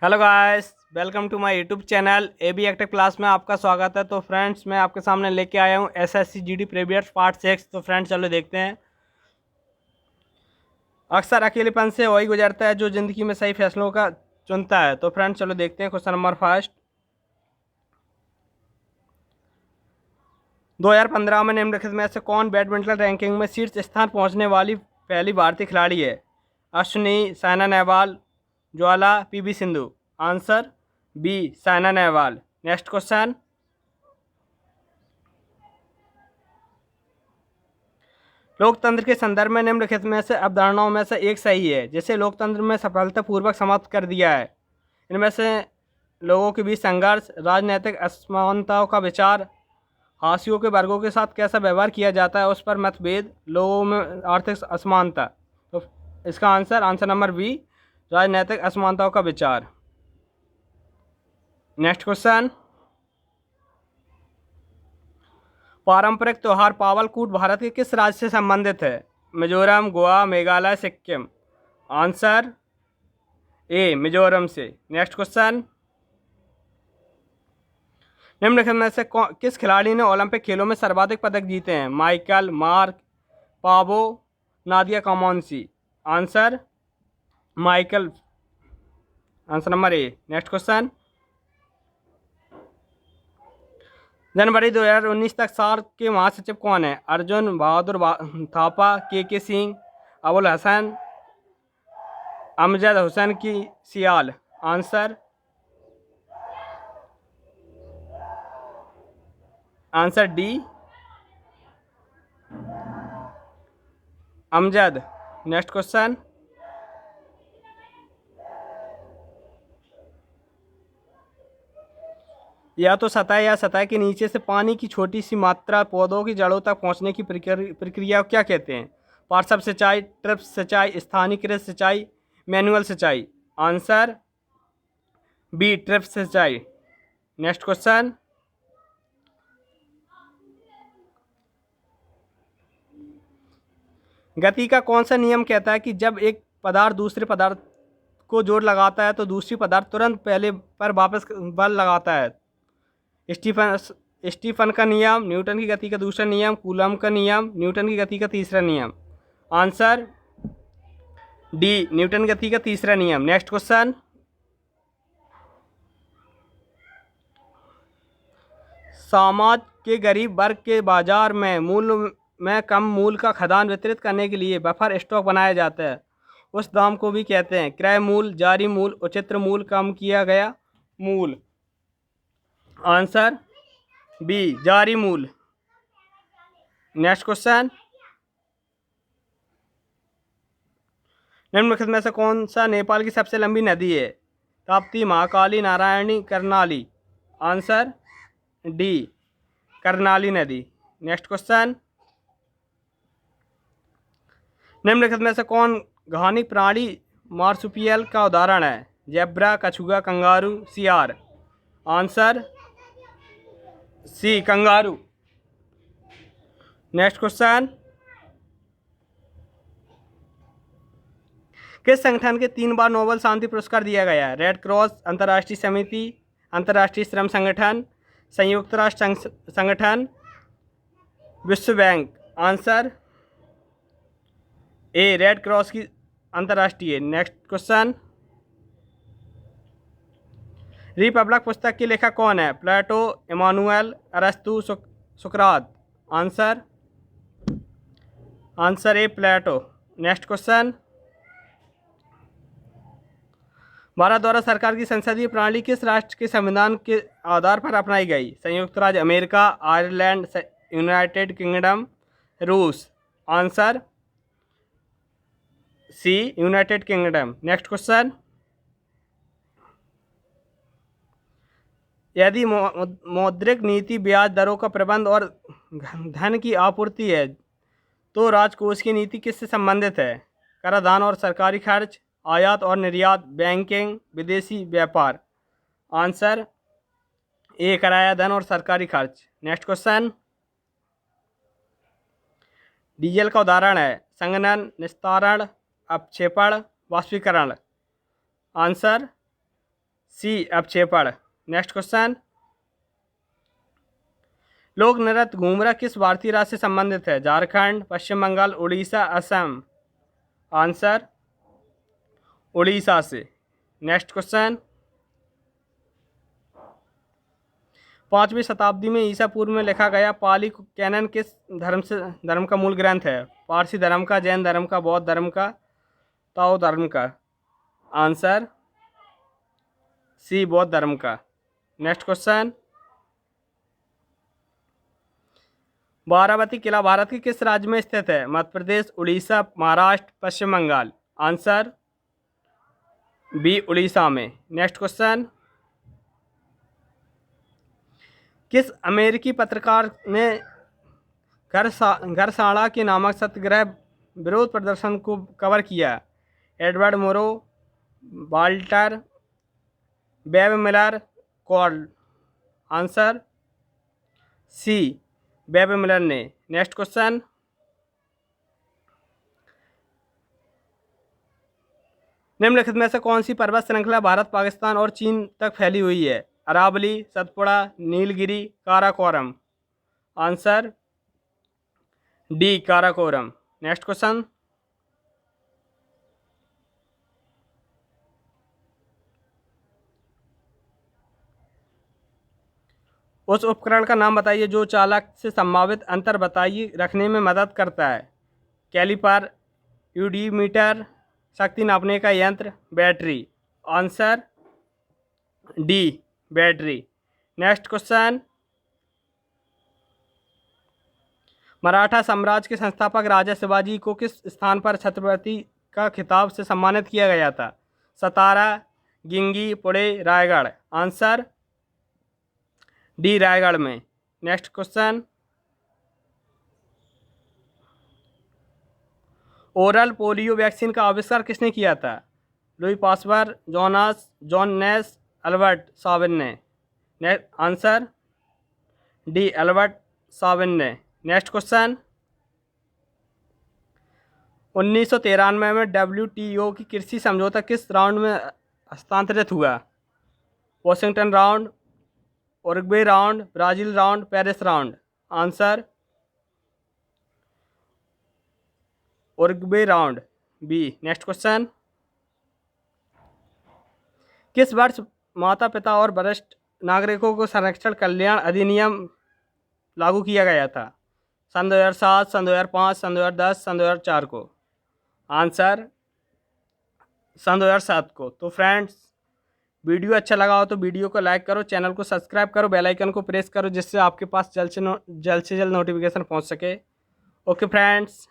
Hello guys, welcome to my YouTube channel A B active class में आपका स्वागत है। तो फ्रेंड्स, मैं आपके सामने लेके आया हूँ एसएससी जीडी प्रीवियस पार्ट 6। तो फ्रेंड्स, चलो देखते हैं। अक्सर अकेलेपन से वही गुजरता है जो ज़िंदगी में सही फैसलों का चुनता है। तो फ्रेंड्स, चलो देखते हैं क्वेश्चन नंबर फर्स्ट। 2015 में निम्नलिखित में से कौन बैडमिंटन रैंकिंग में शीर्ष स्थान पहुँचने वाली पहली भारतीय खिलाड़ी है? Ashwini, Saina Nehwal, Jwala, PV Sindhu. Answer B, Saina Nehwal. Next question. लोकतंत्र के संदर्भ में निम्नलिखित में से अवधारणाओं में से एक सही है जिसे लोकतंत्र में सफलतापूर्वक समाप्त कर दिया है? इनमें से लोगों के बीच संघर्ष, राजनीतिक असमानताओं का विचार, हाशियों के वर्गों के साथ कैसा व्यवहार किया जाता है उस पर मतभेद, लोगों में आर्थिक असमानता। तो इसका आंसर नंबर बी, राजनीतिक असमानताओं का विचार। Next question. पारंपरिक त्योहार पावलकूट भारत के किस राज्य से संबंधित है? मिजोरम, गोवा, मेघालय, सिक्किम। आंसर ए, मिजोरम से। Next question. निम्नलिखित में से किस खिलाड़ी ने ओलंपिक खेलों में सर्वाधिक पदक जीते हैं? Michael, Mark, Paavo, Nadia Comaneci. Answer Michael. Answer number A. Next question. जनवरी 2019 तक सार्क के महासचिव कौन है? अर्जुन बहादुर थापा, के सिंह, अबुल हसन, अमजद हुसैन की Sial. Answer answer D, Amjad. Next question. या तो सतह या सतह के नीचे से पानी की छोटी सी मात्रा पौधों की जड़ों तक पहुंचने की प्रक्रिया को क्या कहते हैं? पार्श्व सिंचाई, ट्रिप सिंचाई, स्थानीयकृत सिंचाई, मैनुअल सिंचाई। आंसर बी, ट्रिप सिंचाई। Next question. गति का कौन सा नियम कहता है कि जब एक पदार्थ दूसरे पदार्थ को जोर लगाता है तो दूसरी पदार्थ तुरंत पहले पर वापस बल लगाता है? स्टीफन स्टीफन का नियम, न्यूटन की गति का दूसरा नियम, कूलम का नियम, न्यूटन की गति का तीसरा नियम। आंसर डी, न्यूटन की गति का तीसरा नियम। Next question. समाज के गरीब वर्ग के बाजार में मूल्य में कम मूल्य का खदान वितरित करने के लिए बफर स्टॉक बनाया जाता है। उस दाम को भी कहते हैं क्रय मूल्य, जारी मूल्य, उचित मूल्य, कम किया गया मूल्य। आंसर बी, जारी मूल्य। Next question. निम्नलिखित में से कौन सा नेपाल की सबसे लंबी नदी है? ताप्ती, महाकाली, नारायणी, कर्णाली। आंसर डी, कर्णाली नदी। Next question. निम्नलिखित में से कौन घानी प्राणी मार्सुपियल का उदाहरण है? जेब्रा, कछुआ, कंगारू, सियार। Answer C, kangaroo. Next question. किस संगठन के 3 बार नोबेल शांति पुरस्कार दिया गया है? रेड क्रॉस, अंतर्राष्ट्रीय समिति, अंतर्राष्ट्रीय श्रम संगठन, संयुक्त राष्ट्र संगठन, विश्व bank. Answer A, red cross की अंतर्राष्ट्रीय। Next question. रिपब्लिक पुस्तक के लेखक कौन है? प्लेटो, इमानुएल, अरस्तु, सुकरात। Answer A, Plato. Next question. Bharat द्वारा सरकार की संसदीय प्रणाली किस राष्ट्र के संविधान के आधार पर अपनाई गई? संयुक्त राज्य अमेरिका, आयरलैंड, यूनाइटेड किंगडम, रूस। Answer C, United Kingdom. Next question. यदि मौद्रिक नीति ब्याज दरों का प्रबंध और धन की आपूर्ति है तो राजकोष की नीति किससे संबंधित है? कराधान और सरकारी खर्च, आयात और निर्यात, बैंकिंग, विदेशी व्यापार। आंसर ए, किराया धन और सरकारी खर्च। Next question. डीजल का उदाहरण है संघनन, निस्तारण, अपक्षेपण, वाष्पीकरण। आंसर सी अब छेपड़। नेक्स्ट क्वेश्चन, लोक नृत्य घूमरा किस भारतीय राज्य से संबंधित है? झारखंड, पश्चिम बंगाल, उड़ीसा, असम। आंसर उड़ीसा से। नेक्स्ट क्वेश्चन, 5वीं शताब्दी में ईसा पूर्व में लिखा गया पाली कैनन किस धर्म का मूल ग्रंथ है? पारसी धर्म का, जैन धर्म का, बौद्ध धर्म का, ताओ धर्म का। आंसर सी बौद्ध धर्म का। नेक्स्ट क्वेश्चन, बारावती किला भारत के किस राज्य में स्थित है? मध्य प्रदेश, उड़ीसा, महाराष्ट्र, पश्चिम बंगाल। आंसर बी उड़ीसा में। नेक्स्ट क्वेश्चन, किस अमेरिकी पत्रकार ने घरसाड़ा के नामक सत्याग्रह विरोध प्रदर्शन को कवर किया? Edward Murrow, Walter, Webb Miller, कॉल। आंसर सी वेब मिलर ने। नेक्स्ट क्वेश्चन, निम्नलिखित में से कौन सी पर्वत श्रृंखला भारत, पाकिस्तान और चीन तक फैली हुई है? Aravalli, Satpura, Nilgiri, Karakoram. Answer D Karakoram. Next question, उस उपकरण का नाम बताइए जो चालक से संभावित अंतर बताइए रखने में मदद करता है? कैलिपर, यूडीमीटर, शक्ति नापने का यंत्र, battery. Answer D battery. Next question, Maratha साम्राज्य के संस्थापक राजा शिवाजी को किस स्थान पर छत्रपति का खिताब से सम्मानित किया गया था? सतारा, गिंगी, पुणे, रायगढ़। आंसर डी रायगढ़ में। Next question, oral polio vaccine का आविष्कार किसने किया था? लुई पास्चर, जॉन नेस, अल्बर्ट साबिन ने। आंसर डी अल्बर्ट साबिन ने। नेक्स्ट क्वेश्चन, 1993 में WTO की कृषि समझौता किस राउंड में हस्तांतरित हुआ? Washington round, Uruguay round, Brazil round, Paris round. Answer Uruguay round B. Next question, किस वर्ष माता पिता और वरिष्ठ नागरिकों को संरक्षण कल्याण अधिनियम लागू किया गया था? सन 2007, सन 2005, सन 2010, सन 2004 को। आंसर सन 2007 को। तो फ्रेंड्स, वीडियो अच्छा लगा हो तो वीडियो को लाइक करो, चैनल को सब्सक्राइब करो, बेल आइकन को प्रेस करो जिससे आपके पास जल्द से जल्द नोटिफिकेशन पहुंच सके। Okay friends.